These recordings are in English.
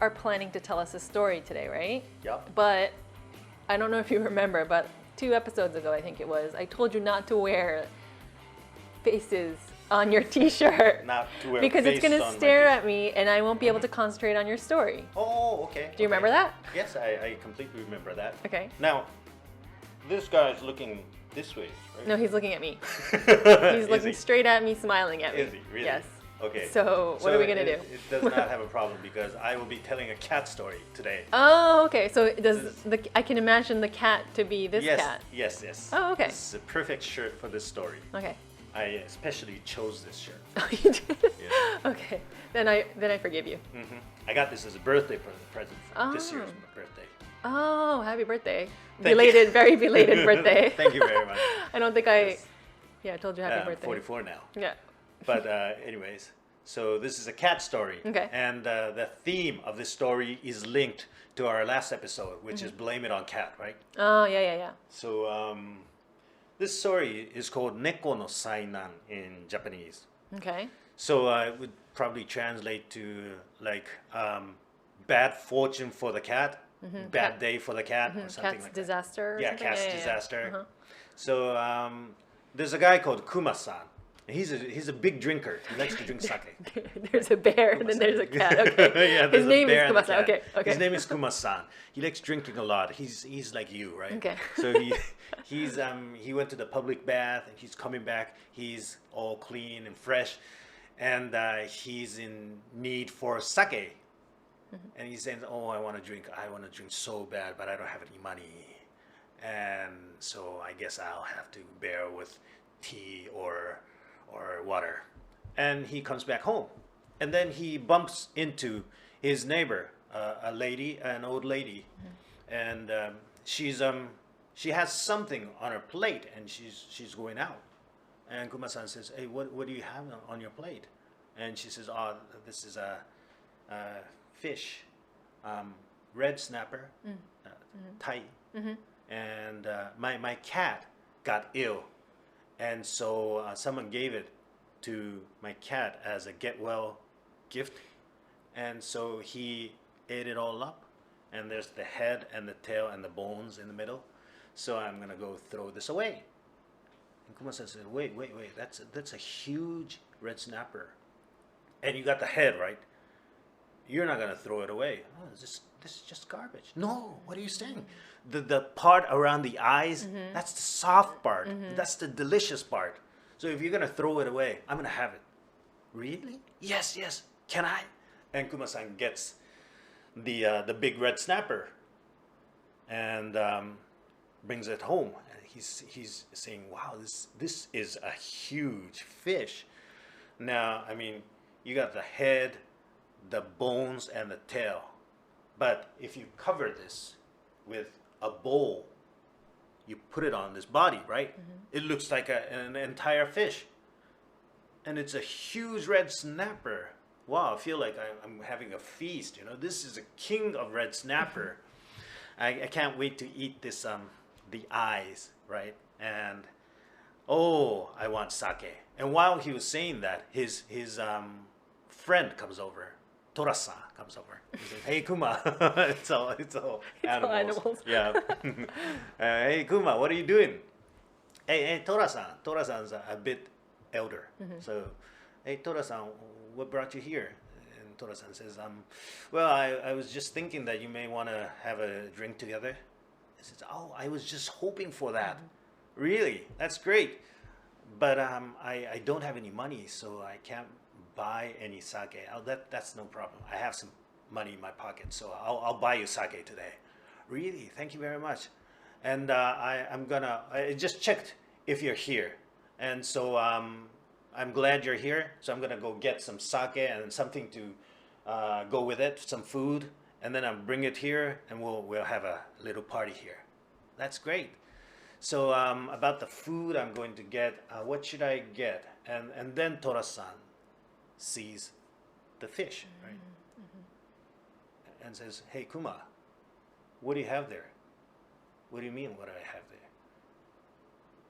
are planning to tell us a story today, right? Yep. But I don't know if you remember, but 2 episodes ago, I think it was, I told you not to wear faces on your t-shirt. Not to wear because it's face going to on my stare t-shirt. at me and I won't be able to concentrate on your story. Oh, okay. Do you remember that? Yes, I completely remember that. Okay. Now, this guy's looking this way, right? No, he's looking at me. Is He's looking he? straight at me, smiling at me. Is he? Really? Yes. Okay. So what are we gonna do? It does not have a problem because I will be telling a cat story today. Oh, okay. So I can imagine the cat to be this yes, cat. Yes, yes. Oh, okay. This is a perfect shirt for this story. Okay. I especially chose this shirt. Oh, you did? Yes. Okay. Then I forgive you. I got this as a birthday present for this Oh. year's birthday. Oh, happy birthday. Thank Belated, you. very belated birthday. Thank you very much. I don't think Yes. I told you happy I'm birthday. 44 now. Yeah. But anyways, so this is a cat story. Okay. And the theme of this story is linked to our last episode, which is Blame It on Cat, right? Oh, yeah. So this story is called Neko no Sainan in Japanese. Okay. So it would probably translate to like bad fortune for the cat, bad day for the cat, or something Cat's like that. disaster. Or Yeah, something? cat's Yeah. disaster. Uh-huh. So there's a guy called Kuma-san. He's a big drinker. He likes to drink sake. There's a bear and then there's a cat. Okay. Yeah, His there's a name bear is and a Kuma-san. cat. Okay. His name is Kuma-san. He likes drinking a lot. He's like you, right? Okay. So he went to the public bath and he's coming back. He's all clean and fresh, and he's in need for sake. And he's saying, "Oh, I want to drink. I want to drink so bad, but I don't have any money, and so I guess I'll have to bear with tea or water." And he comes back home, and then he bumps into his neighbor, an old lady, and she has something on her plate, and she's going out, and Kuma-san says, "Hey, what do you have on your plate?" And she says, "Oh, this is a fish, red snapper, tai, and my cat got ill, and so someone gave it to my cat as a get well gift, and so he ate it all up, and there's the head and the tail and the bones in the middle, so I'm gonna go throw this away." And Kuma-san said, wait, that's a huge red snapper, and you got the head, right? You're not gonna throw it away. Oh, this is just garbage. No, what are you saying? The part around the eyes, that's the soft part. That's the delicious part. So if you're gonna throw it away, I'm gonna have it. Really? Yes. Can I? And Kuma-san gets the big red snapper and brings it home. And he's saying, "Wow, this is a huge fish." Now, I mean, you got the head, the bones, and the tail. But if you cover this with a bowl, you put it on this body, right? It looks like an entire fish. And it's a huge red snapper. Wow, I feel like I'm having a feast, you know. This is a king of red snapper. I can't wait to eat this, the eyes, right? And, oh, I want sake. And while he was saying that, his friend comes over. Tora-san comes over. He says, "Hey, Kuma." it's all animals. Yeah. "Hey, Kuma, what are you doing?" Hey, Tora-san. Tora-san's a bit elder. So, "Hey, Tora-san, what brought you here?" And Tora-san says, "Well, I was just thinking that you may want to have a drink together." He says, "Oh, I was just hoping for that." "Really? That's great. But I don't have any money, so I can't buy any sake." "Oh, that's no problem. I have some money in my pocket, so I'll buy you sake today." "Really? Thank you very much. And I just checked if you're here, and so I'm glad you're here. So I'm gonna go get some sake and something to go with it, some food, and then I'll bring it here, and we'll have a little party here." "That's great. So about the food I'm going to get, what should I get?" And then Tora-san sees the fish, right? And says, "Hey, Kuma, what do you have there?" "What do you mean, what do I have there?"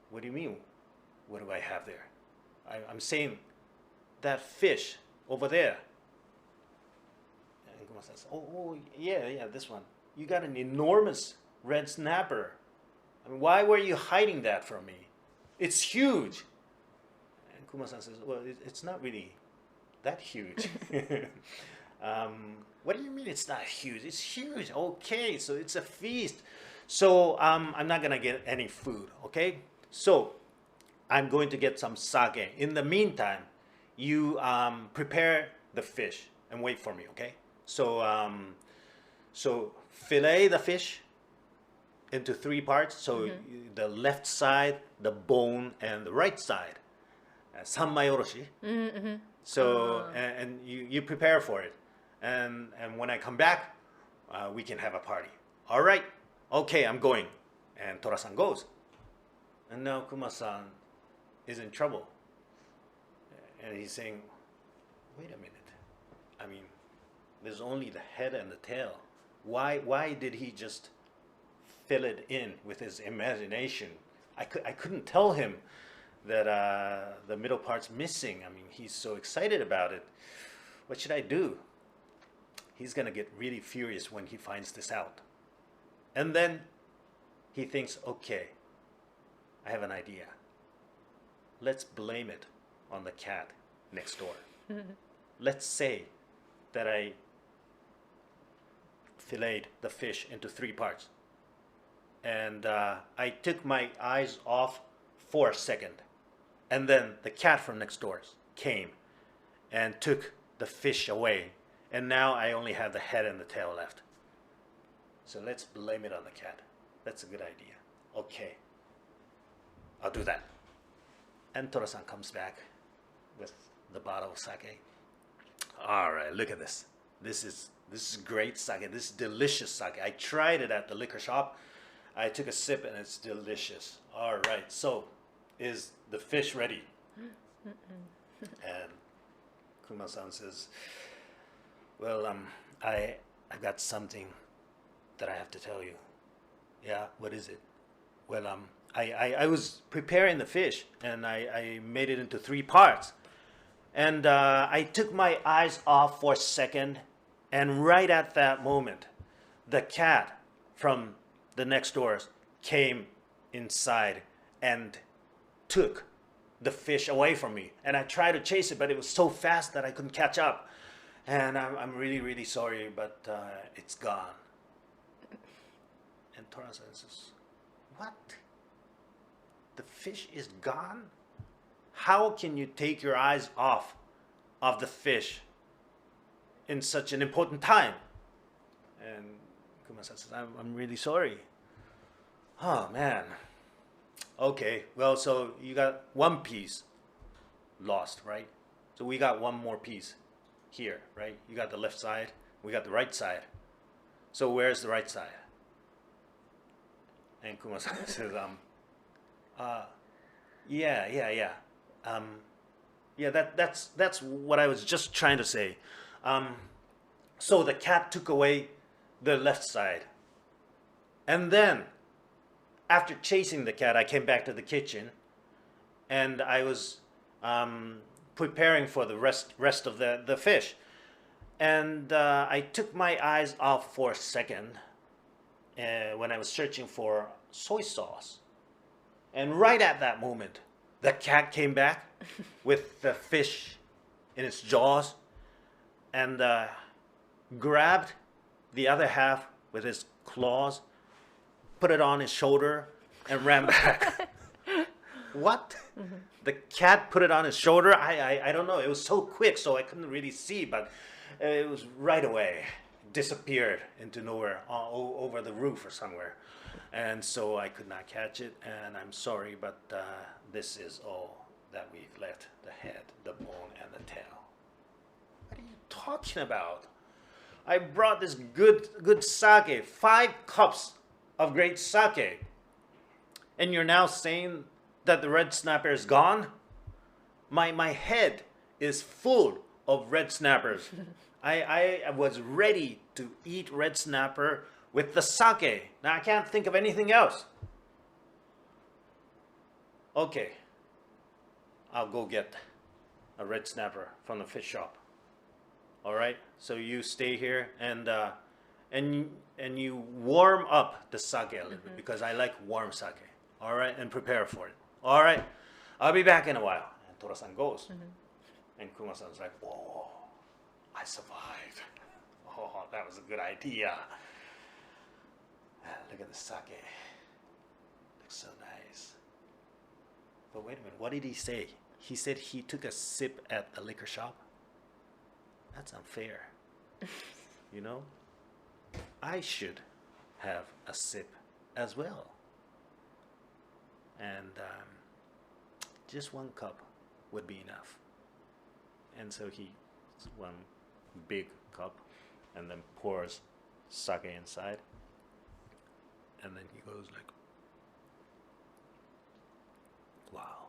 "What do you mean, what do I have there?" I'm saying that fish over there. And Kuma says, oh, yeah, this one. You got an enormous red snapper. I mean, why were you hiding that from me? It's huge. And Kuma-san says, well, it's not really that huge. What do you mean it's not huge? It's huge. Okay, so it's a feast. So I'm not going to get any food, okay? So I'm going to get some sake. In the meantime, you prepare the fish and wait for me, okay? So, so fillet the fish into 3 parts. So the left side, the bone, and the right side. Sanmai oroshi. So, and you prepare for it. And when I come back, we can have a party. All right. Okay, I'm going. And Tora-san goes. And now Kuma-san is in trouble. And he's saying, wait a minute. I mean, there's only the head and the tail. Why did he just fill it in with his imagination? I couldn't tell him that the middle part's missing. I mean, he's so excited about it. What should I do? He's going to get really furious when he finds this out. And then he thinks, okay, I have an idea. Let's blame it on the cat next door. Let's say that I filleted the fish into 3 parts. And I took my eyes off for a second. And then the cat from next door came and took the fish away. And now I only have the head and the tail left. So let's blame it on the cat. That's a good idea. Okay. I'll do that. And Tora-san comes back with the bottle of sake. All right, look at this. This is great sake. This is delicious sake. I tried it at the liquor shop. I took a sip and it's delicious. All right, so is the fish ready? And Kuma-san says, well, I got something that I have to tell you. Yeah, what is it? Well, I was preparing the fish and I made it into 3 parts. And I took my eyes off for a second, and right at that moment, the cat from the next doors came inside and took the fish away from me. And I tried to chase it, but it was so fast that I couldn't catch up. And I'm really, really sorry, but it's gone. And Tora-san says, what? The fish is gone? How can you take your eyes off of the fish in such an important time? And Kuma-san says, I'm really sorry. Oh, man. Okay, well, so you got 1 piece lost, right? So we got 1 more piece here, right? You got the left side, we got the right side. So where's the right side? And Kuma-san says, yeah. That's what I was just trying to say. So the cat took away the left side. And then, after chasing the cat, I came back to the kitchen. And I was preparing for the rest of the fish. And I took my eyes off for a second when I was searching for soy sauce. And right at that moment, the cat came back with the fish in its jaws and grabbed the other half with his claws, put it on his shoulder, and ran back. What? The cat put it on his shoulder? I don't know. It was so quick, so I couldn't really see, but it was right away. Disappeared into nowhere, over the roof or somewhere. And so I could not catch it, and I'm sorry, but this is all that we've left: the head, the bone, and the tail. What are you talking about? I brought this good sake, 5 cups of great sake, and you're now saying that the red snapper is gone? My head is full of red snappers. I was ready to eat red snapper with the sake. Now I can't think of anything else. Okay, I'll go get a red snapper from the fish shop. All right. So you stay here and you warm up the sake a little bit because I like warm sake. All right, and prepare for it. All right. I'll be back in a while. And Tora-san goes, and Kuma-san's like, "Oh, I survived. Oh, that was a good idea. Ah, look at the sake. Looks so nice." But wait a minute, what did he say? He said he took a sip at the liquor shop? That's unfair. You know? I should have a sip as well. And just one cup would be enough. And so he one big cup and then pours sake inside. And then he goes like, "Wow,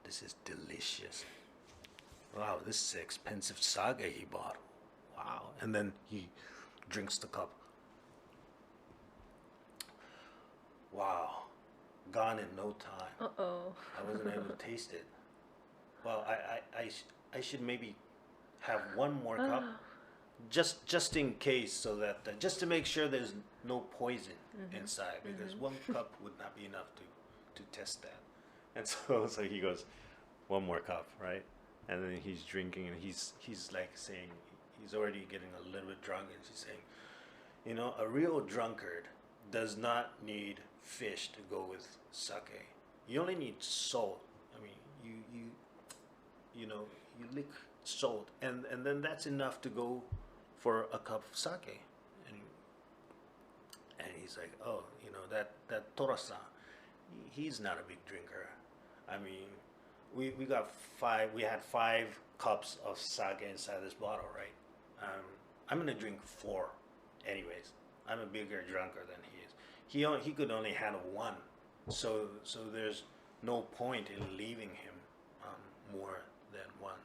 this is delicious. Wow, this is expensive sake he bought. Wow." And then he drinks the cup. Wow, gone in no time. Uh-oh. I wasn't able to taste it. Well, I should maybe have one more cup, just in case, so that just to make sure there's no poison inside, because one cup would not be enough to test that. And so he goes, "One more cup, right?" And then he's drinking, and he's like saying, he's already getting a little bit drunk, and he's saying, "You know, a real drunkard does not need fish to go with sake. You only need salt. I mean, you know, you lick salt, and then that's enough to go for a cup of sake." And he's like, "Oh, you know, that Tora-san, he's not a big drinker. I mean, we had 5 cups of sake inside this bottle, right? I'm gonna drink 4, anyways. I'm a bigger drunker than he is. He could only handle 1, so there's no point in leaving him more than 1."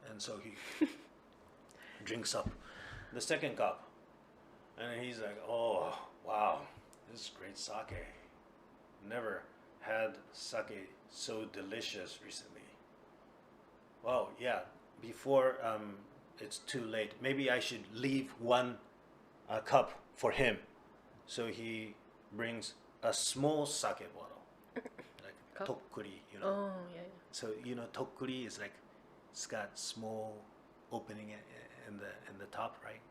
And so he drinks up the second cup, and he's like, "Oh, wow, this is great sake. Never had sake so delicious recently. Well, yeah, before it's too late, maybe I should leave 1 cup for him." So he brings a small sake bottle, like Cup? tokkuri, you know. Oh, yeah. So you know, tokkuri is like, it's got small opening in the top, right?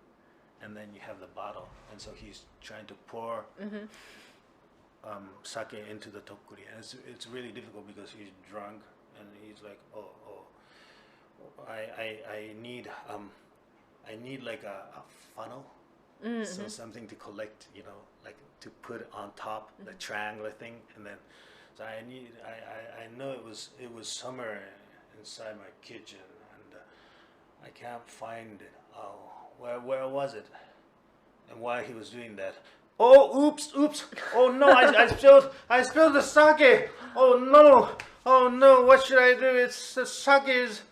And then you have the bottle, and so he's trying to pour sake into the tokkuri, and it's really difficult because he's drunk, and he's like, "Oh, I need like a funnel, so something to collect, you know, like to put on top the triangular thing, and then so I know it was summer inside my kitchen, and I can't find it. Oh, where was it?" And while he was doing that, "Oh, oops! Oh no, I spilled the sake. Oh no, what should I do? It's the sake is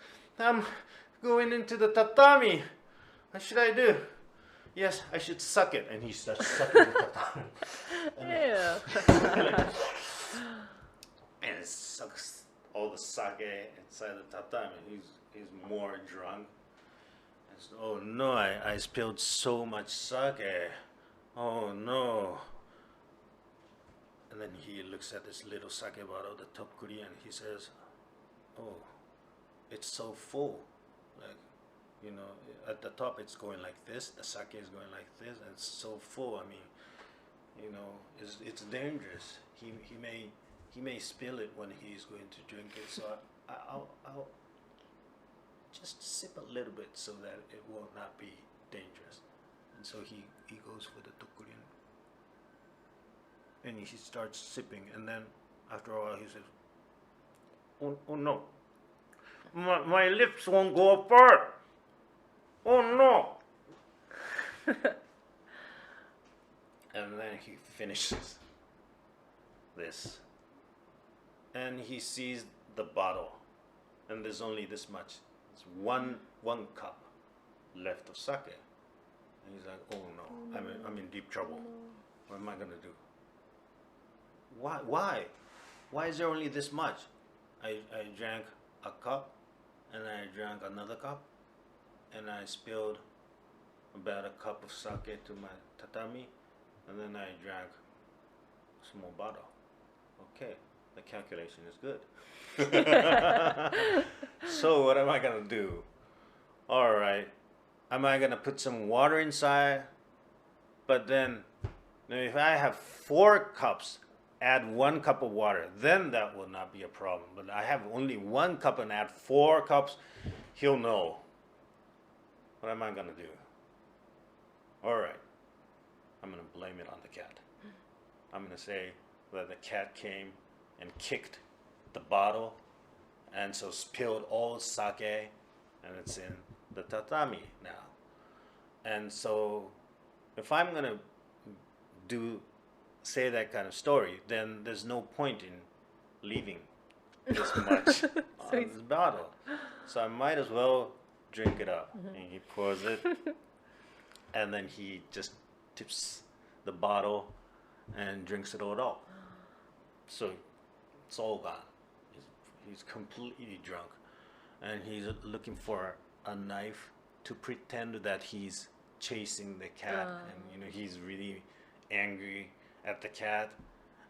going into the tatami. What should I do? Yes, I should suck it." And he starts sucking the tatami. Ew. And it sucks all the sake inside the tatami. He's more drunk. And so, "Oh no, I spilled so much sake. Oh no." And then he looks at this little sake bottle, the tokkuri, and he says, "Oh, it's so full. Like, you know, at the top it's going like this, the sake is going like this, and it's so full. I mean, you know, it's dangerous. He may spill it when he's going to drink it. So I'll just sip a little bit so that it will not be dangerous." And so he goes for the tokkuri, and he starts sipping, and then after a while he says, oh no, my lips won't go apart. Oh no. And then he finishes this, and he sees the bottle, and there's only this much. It's one cup left of sake, and he's like, "Oh no, I'm in deep trouble. What am I gonna do? Why is there only this much? I drank a cup, and I drank another cup, and I spilled about a cup of sake to my tatami, and then I drank a small bottle. Okay, the calculation is good. So what am I gonna do? All right, am I gonna put some water inside? But then, if I have 4 cups, add 1 cup of water, then that will not be a problem. But I have only 1 cup and add 4 cups, he'll know. What am I gonna do? All right, I'm gonna blame it on the cat. I'm gonna say that the cat came and kicked the bottle, and so spilled all sake, and it's in the tatami now. And so, if I'm gonna say that kind of story, then there's no point in leaving this much on this bottle. So I might as well drink it up. And he pours it, and then he just tips the bottle and drinks it all up. So it's all gone. He's completely drunk, and he's looking for a knife to pretend that he's chasing the cat, and he's really angry at the cat,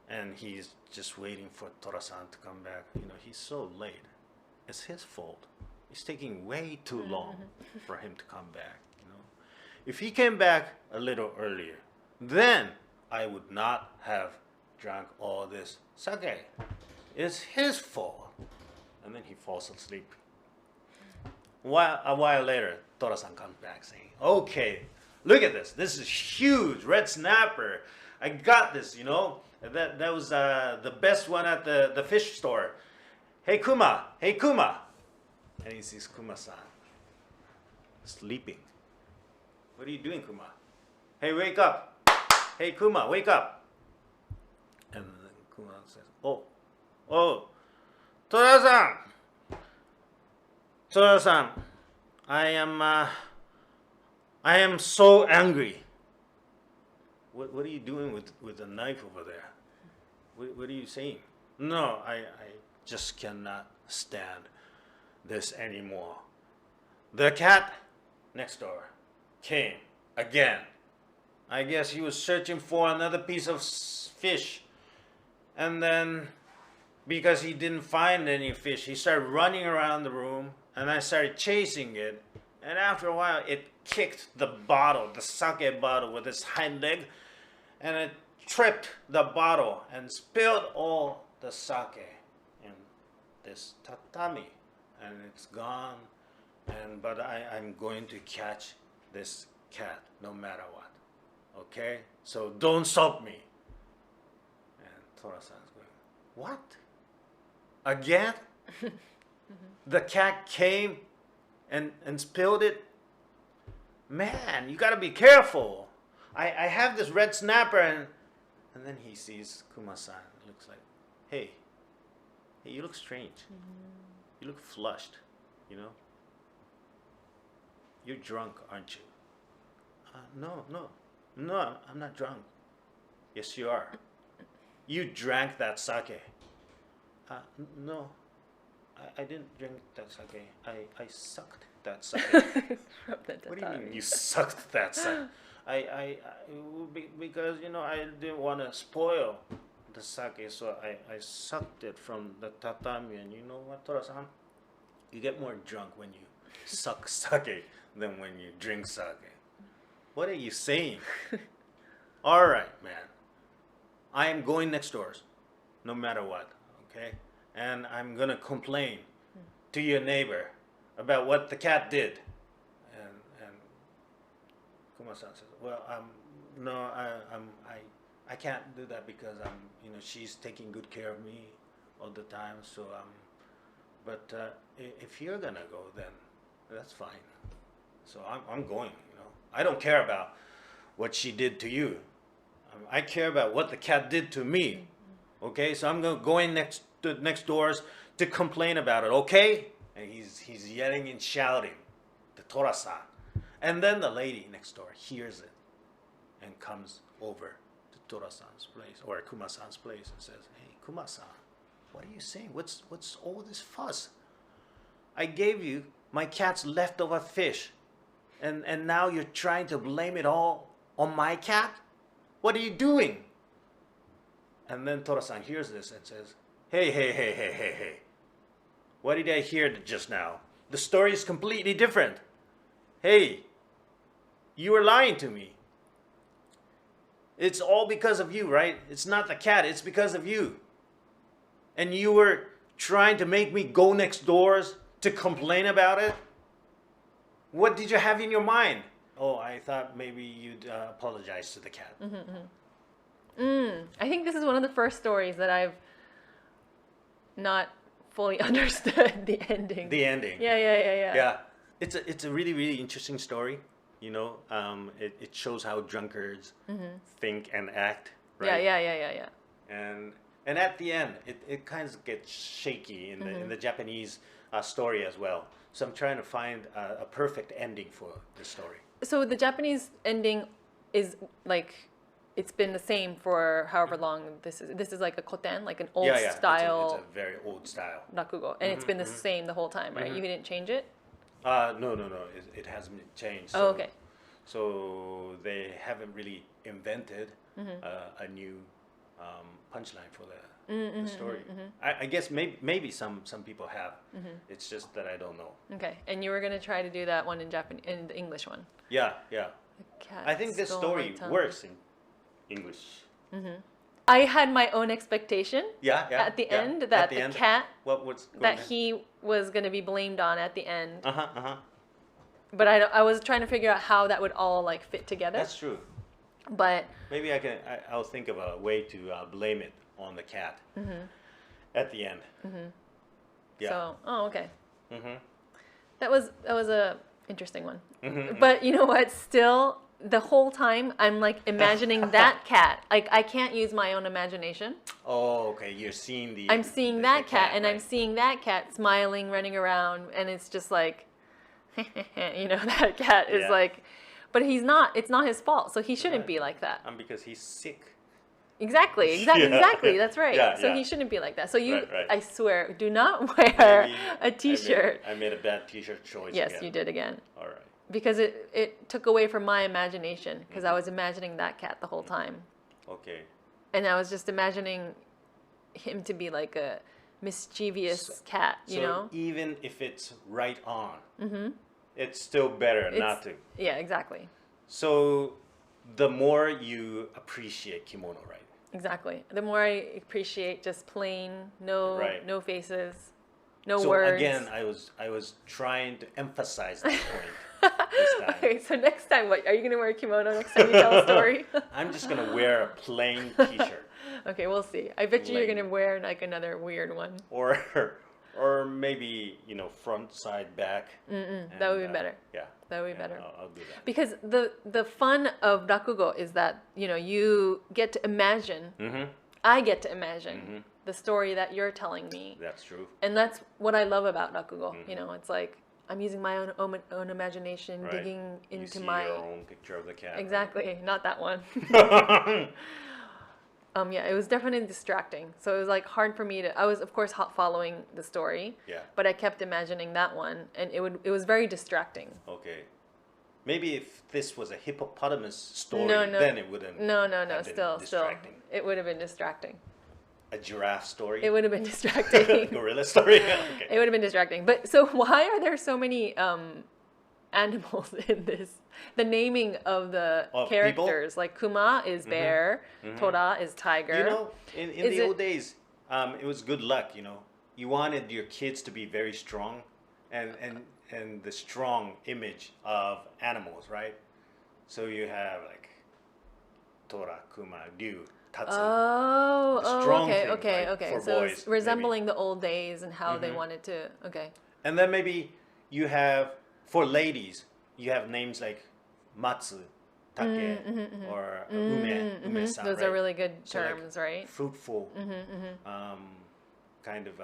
and he's just waiting for Tora-san to come back. He's so late. It's his fault. It's taking way too long for him to come back. If he came back a little earlier, then I would not have drank all this sake. It's his fault. And then he falls asleep. A while later, Tora-san comes back saying, okay, look at this. This is huge, red snapper. I got this, That was the best one at the fish store. Hey, Kuma. And he sees Kuma-san sleeping. What are you doing, Kuma? Hey, wake up. Hey, Kuma, wake up. And then Kuma says, oh, Tora-san, I am so angry. What are you doing with the knife over there? What are you saying? No, I just cannot stand this anymore. The cat next door came again. I guess he was searching for another piece of fish. And then, because he didn't find any fish, he started running around the room, and I started chasing it. And after a while, it kicked the bottle, the sake bottle, with its hind leg, and it tripped the bottle and spilled all the sake in this tatami. And it's gone. But I'm going to catch this cat no matter what. Okay? So don't stop me. And Tora-san's going, what? Again? The cat came and spilled it? Man, you gotta be careful. I have this red snapper, and then he sees Kuma-san. It looks like, hey, you look strange. You look flushed, You're drunk, aren't you? No, I'm not drunk. Yes, you are. You drank that sake. No, I didn't drink that sake. I sucked that sake. What do you mean you sucked that sake? Because I didn't want to spoil the sake, so I sucked it from the tatami. And you know what, Tora-san? You get more drunk when you suck sake than when you drink sake. What are you saying? All right, man. I am going next doors, no matter what, okay? And I'm gonna complain to your neighbor about what the cat did. And Kuma-san says, well, no, I can't do that because she's taking good care of me all the time. So but if you're gonna go, then that's fine. So I'm going. I don't care about what she did to you. I care about what the cat did to me. Okay, so I'm going next doors to complain about it. Okay, and he's yelling and shouting to Tora-san, and then the lady next door hears it and comes over to Tora-san's place or Kuma-san's place and says, "Hey, Kuma-san, what are you saying? What's all this fuss? I gave you my cat's leftover fish, and now you're trying to blame it all on my cat? What are you doing? And then Tora-san hears this and says, hey, hey, hey, hey, hey, hey. What did I hear just now? The story is completely different. Hey, you were lying to me. It's all because of you, right? It's not the cat, it's because of you. And you were trying to make me go next doors to complain about it? What did you have in your mind? Oh, I thought maybe you'd apologize to the cat. I think this is one of the first stories that I've not fully understood the ending. The ending. Yeah. Yeah. It's a really, really interesting story. You know, it shows how drunkards think and act. Right? Yeah. And at the end, it kind of gets shaky in the Japanese story as well. So I'm trying to find a perfect ending for the story. So the Japanese ending is like, it's been the same for however long this is. This is like a koten, like an old style. It's a very old style rakugo, and it's been the same the whole time, right? You didn't change it? No. It hasn't been changed. Oh, okay. So they haven't really invented a new punchline for the story. I guess maybe some people have. It's just that I don't know. Okay, and you were gonna try to do that one in Japanese, in the English one. Yeah. Cat I think this stole story my tongue. works in English. I had my own expectation. Yeah. At the end, At that the the end, cat what's going that on? he was gonna be blamed on at the end. But I was trying to figure out how that would all like fit together. that's true. But Maybe I'll think of a way to blame it on the cat at the end. Yeah. so okay. That was a interesting one. But you know what? Still, the whole time I'm like imagining that cat. Like I can't use my own imagination. Oh, okay. You're seeing the. I'm seeing the that cat, and I'm right? seeing that cat smiling, running around, and it's just like, you know, that cat is Yeah. like, but he's not. It's not his fault, so he shouldn't be like that. Because he's sick. Exactly. Yeah. Exactly. That's right. Yeah, so yeah. he shouldn't be like that. So you, Right. I swear, do not wear Maybe a T-shirt. I made a bad T-shirt choice. Yes, again. you did again. All right. Because it took away from my imagination, because I was imagining that cat the whole time. Okay. And I was just imagining him to be like a mischievous cat, you know? even if it's right on, it's still better not to. Yeah, exactly. So the more you appreciate kimono, right? Exactly. The more I appreciate just plain, no Right. no faces, no So words. again, I was trying to emphasize that point this time. Okay, so next time, what are you gonna wear a kimono next time you tell a story? I'm just gonna wear a plain T-shirt, Okay, we'll see. I bet you're Plain. gonna wear like another weird one. or maybe front, side, back. That would be better. Yeah. That would be yeah, better. I'll do that. Because the fun of rakugo is that, you know, you get to imagine, I get to imagine the story that you're telling me. That's true. And that's what I love about rakugo. You know, it's like I'm using my own imagination, Right. digging You into see my your own picture of the cat. right? exactly, not that one. Yeah, it was definitely distracting. So it was like hard for me to. I was of course following the story. Yeah. But I kept imagining that one, and it was very distracting. Okay. Maybe if this was a hippopotamus story, No. then it wouldn't. No. have been Still, distracting. it would have been distracting. A giraffe story. It would have been distracting. Gorilla story. Okay. It would have been distracting. But so why are there so many animals in this? The naming of the Of characters, like Kuma is bear, Tora is tiger. You know, in Is the it- old days, it was good luck. You know, you wanted your kids to be very strong, and the strong image of animals, right? So you have like Tora, Kuma, Ryu, Tatsu. strong okay, thing, okay, like, okay. for So boys, it's resembling the old days and how Mm-hmm. they wanted to. Okay. And then maybe you have, for ladies, you have names like Matsu, Take, or Ume-san. Those right? are really good So, like, terms, right? Fruitful, kind of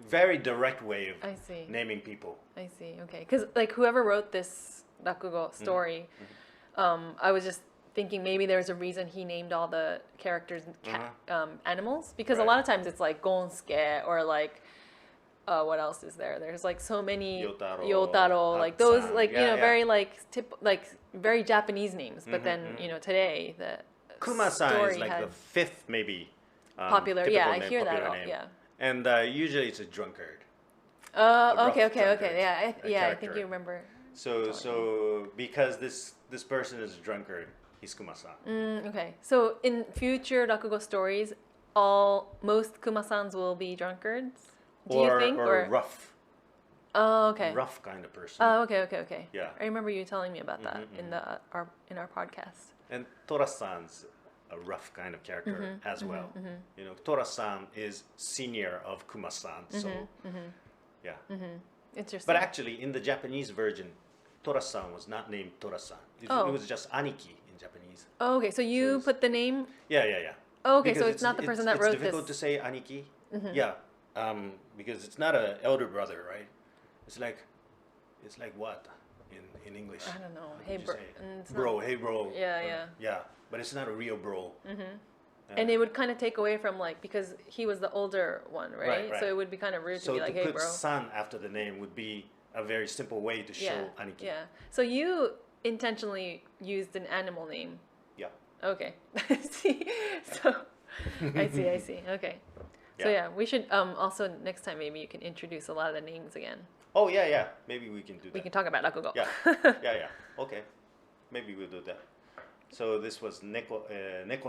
very direct way of I see. naming people. I see. Okay. Because like whoever wrote this rakugo story, I was just thinking maybe there's a reason he named all the characters animals, because a Right. lot of times it's like Gonsuke or like what else is there? There's like so many Yotaro, like those Hatsan. like Yeah, yeah. very like very Japanese names. But then today the Kuma-san is story like had the fifth maybe popular. typical Yeah, I name, hear that. popular All, name. yeah. And usually it's a drunkard. Okay, rough okay, drunkard, okay. Yeah, a I think character. you remember. So because this person is a drunkard, he's Kuma-san. Okay, so in future rakugo stories, most Kuma-sans will be drunkards. Do you think or rough, Oh, okay. rough kind of person. Oh, okay. Yeah. I remember you telling me about that in our podcast. And Tora-san's a rough kind of character as well. You know, Tora-san is senior of Kuma-san, so yeah. Interesting. But actually, in the Japanese version, Tora-san was not named Tora-san. It was just Aniki in Japanese. Oh, okay, so you put the name. Yeah. Oh, okay, Because so it's not the person that wrote It's difficult this. to say Aniki. Yeah, because it's not an elder brother, right? It's like what in English? I don't know. How Hey, could you bro. say? It's Bro, not- hey bro. Yeah. Yeah, but it's not a real bro. And it would kind of take away from like because he was the older one, right? Right. So it would be kind of rude to So be to like, "Hey, put bro." san after the name would be a very simple way to show Yeah. Aniki. Yeah. So you intentionally used an animal name. Yeah. Okay. See. So I see. Okay. So Yeah. yeah, we should also next time maybe you can introduce a lot of the names again. Oh yeah. Maybe we can do that. We can talk about rakugo. Yeah. Okay. Maybe we'll do that. So this was neko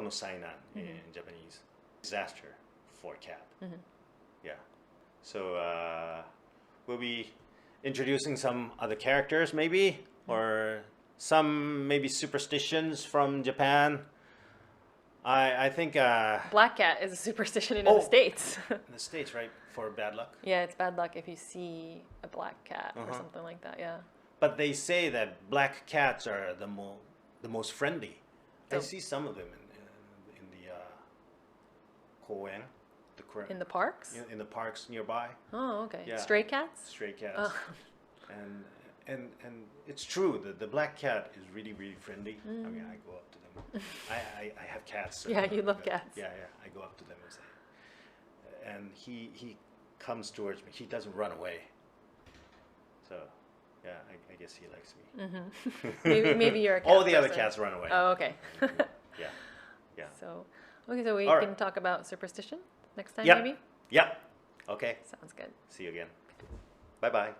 no sainan in Japanese. Disaster for cat. Yeah. So we'll be introducing some other characters maybe, or some maybe superstitions from Japan. I think Black cat is a superstition in Oh. the States. in the States, right, for bad luck. Yeah, it's bad luck if you see a black cat or something like that. Yeah. But they say that black cats are the most friendly. I Oh. see some of them in the koen, In the parks? in the parks nearby. Oh, okay. Yeah. Stray cats? Stray cats. Oh. And it's true that the black cat is really friendly. I mean, I go up to them. I have cats. So Yeah, you love cats. Yeah. I go up to them and say, and he comes towards me. He doesn't run away. So, yeah, I guess he likes me. Maybe you're a cat All the other person. cats run away. Oh, okay. Yeah. So, okay, so we All can right. talk about superstition next time, Yep. maybe? Yep. Okay. Sounds good. See you again. Bye bye.